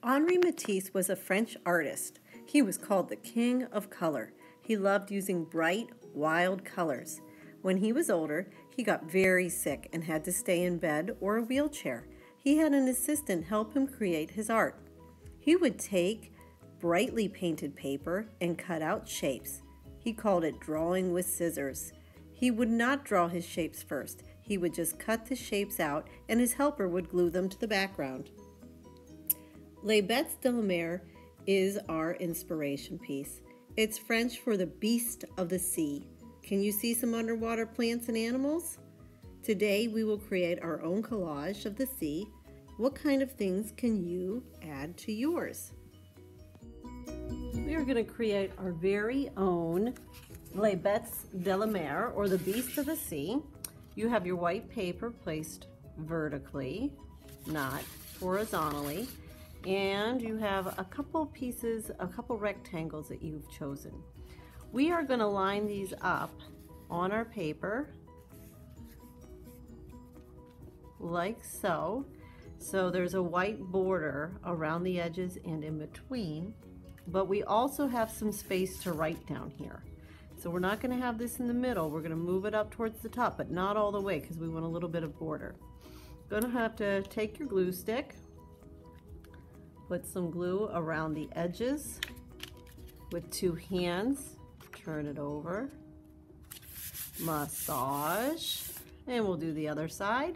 Henri Matisse was a French artist. He was called the King of Color. He loved using bright, wild colors. When he was older, he got very sick and had to stay in bed or a wheelchair. He had an assistant help him create his art. He would take brightly painted paper and cut out shapes. He called it drawing with scissors. He would not draw his shapes first. He would just cut the shapes out and his helper would glue them to the background. Les Bêtes de la Mer is our inspiration piece. It's French for the beast of the sea. Can you see some underwater plants and animals? Today we will create our own collage of the sea. What kind of things can you add to yours? We are going to create our very own Les Bêtes de la Mer, or the beast of the sea. You have your white paper placed vertically, not horizontally, and you have a couple pieces, a couple rectangles that you've chosen. We are going to line these up on our paper like so. So there's a white border around the edges and in between, but we also have some space to write down here. So we're not going to have this in the middle. We're going to move it up towards the top, but not all the way because we want a little bit of border. Going to have to take your glue stick, put some glue around the edges with two hands, turn it over, massage, and we'll do the other side.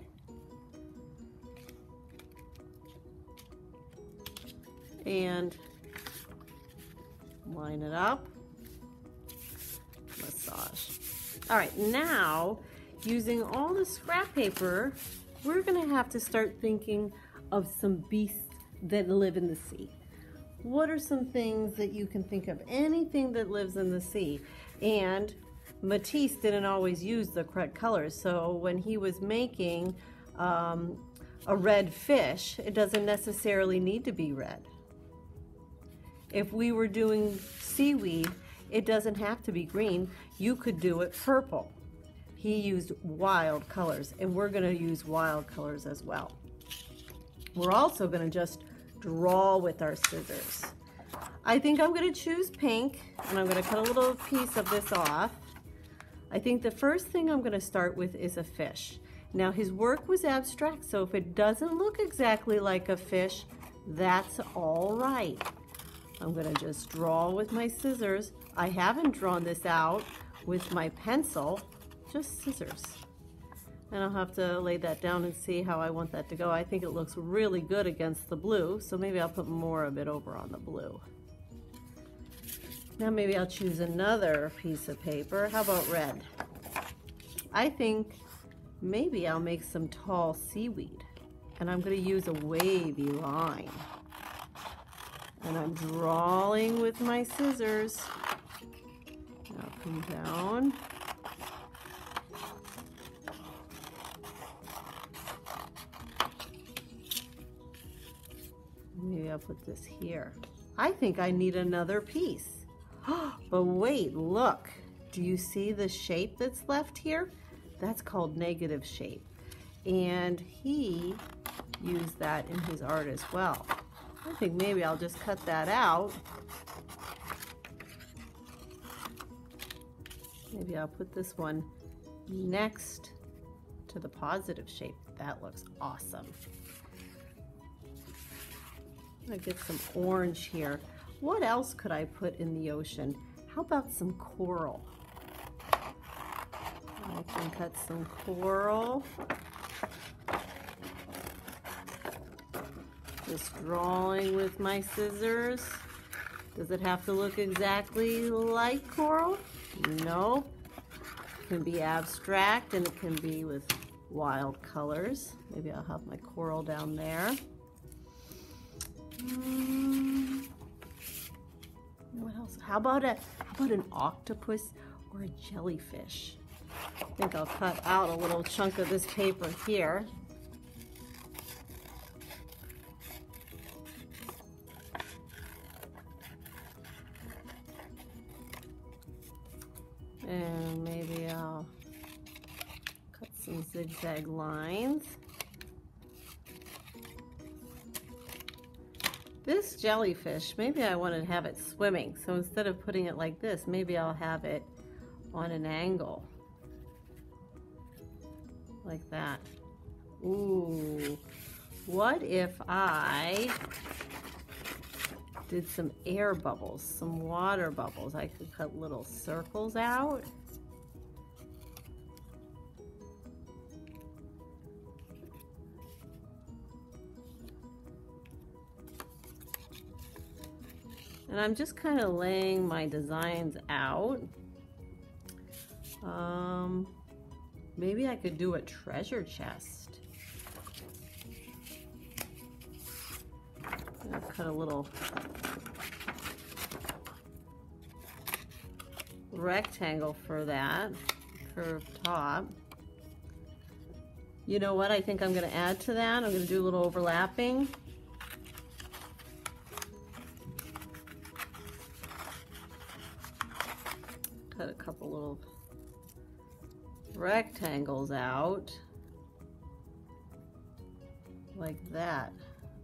And line it up, massage. All right, now using all the scrap paper, we're gonna have to start thinking of some beasts that live in the sea. What are some things that you can think of? Anything that lives in the sea. And Matisse didn't always use the correct colors, so when he was making a red fish, it doesn't necessarily need to be red. If we were doing seaweed, it doesn't have to be green. You could do it purple. He used wild colors, and we're going to use wild colors as well. We're also going to just draw with our scissors. I think I'm going to choose pink, and I'm going to cut a little piece of this off. I think the first thing I'm going to start with is a fish. Now his work was abstract, so if it doesn't look exactly like a fish, that's all right. I'm going to just draw with my scissors. I haven't drawn this out with my pencil, just scissors. And I'll have to lay that down and see how I want that to go. I think it looks really good against the blue, so maybe I'll put more of it over on the blue. Now maybe I'll choose another piece of paper. How about red? I think maybe I'll make some tall seaweed, and I'm going to use a wavy line. And I'm drawing with my scissors up and down. Maybe I'll put this here. I think I need another piece. But wait, look. Do you see the shape that's left here? That's called negative shape. And he used that in his art as well. I think maybe I'll just cut that out. Maybe I'll put this one next to the positive shape. That looks awesome. I'm gonna get some orange here. What else could I put in the ocean? How about some coral? I can cut some coral. Just drawing with my scissors. Does it have to look exactly like coral? No. It can be abstract and it can be with wild colors. Maybe I'll have my coral down there. What else? How about an octopus or a jellyfish? I think I'll cut out a little chunk of this paper here. And maybe I'll cut some zigzag lines. This jellyfish, maybe I want to have it swimming. So instead of putting it like this, maybe I'll have it on an angle. Like that. Ooh. What if I did some air bubbles, some water bubbles? I could cut little circles out. And I'm just kind of laying my designs out. Maybe I could do a treasure chest. I'll cut a little rectangle for that, curved top. You know what I think I'm going to add to that? I'm going to do a little overlapping. Cut a couple little rectangles out like that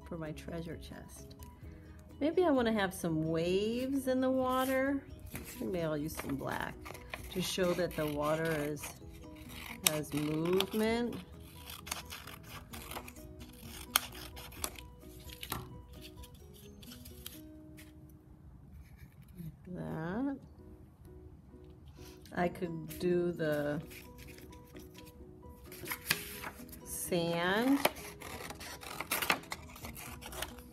for my treasure chest. Maybe I want to have some waves in the water. Maybe I'll use some black to show that the water has movement. Like that. I could do the sand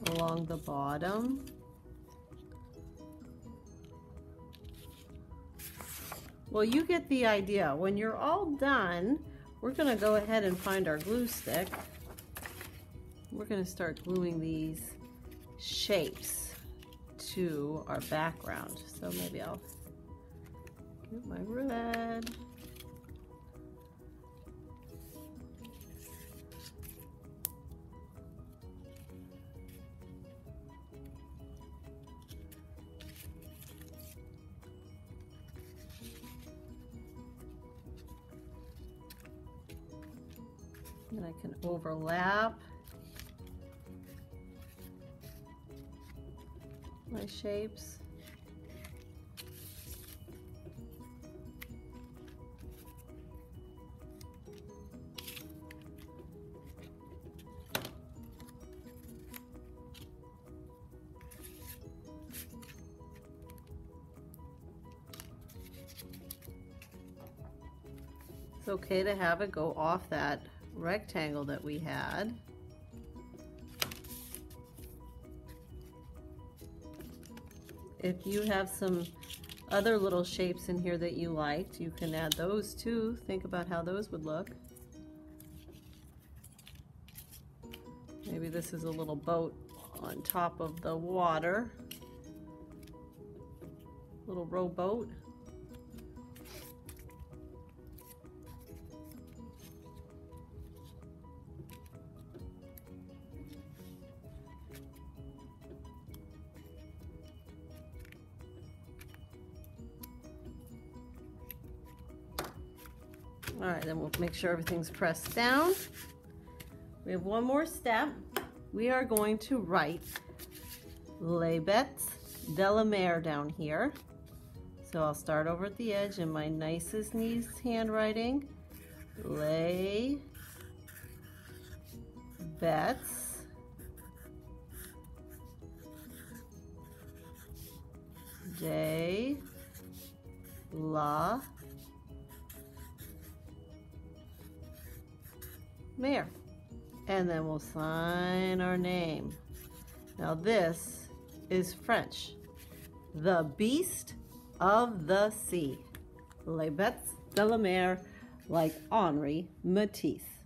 along the bottom. Well, you get the idea. When you're all done, we're going to go ahead and find our glue stick. We're going to start gluing these shapes to our background. So maybe I'll get my red. And I can overlap my shapes. It's okay to have it go off that rectangle that we had. If you have some other little shapes in here that you liked, you can add those too. Think about how those would look. Maybe this is a little boat on top of the water. Little rowboat. All right, then we'll make sure everything's pressed down. We have one more step. We are going to write Les Bêtes de la Mer down here. So I'll start over at the edge in my nicest niece handwriting. Les Bêtes de la Mer. And then we'll sign our name. Now this is French. The Beast of the Sea. Les Bêtes de la Mer, like Henri Matisse.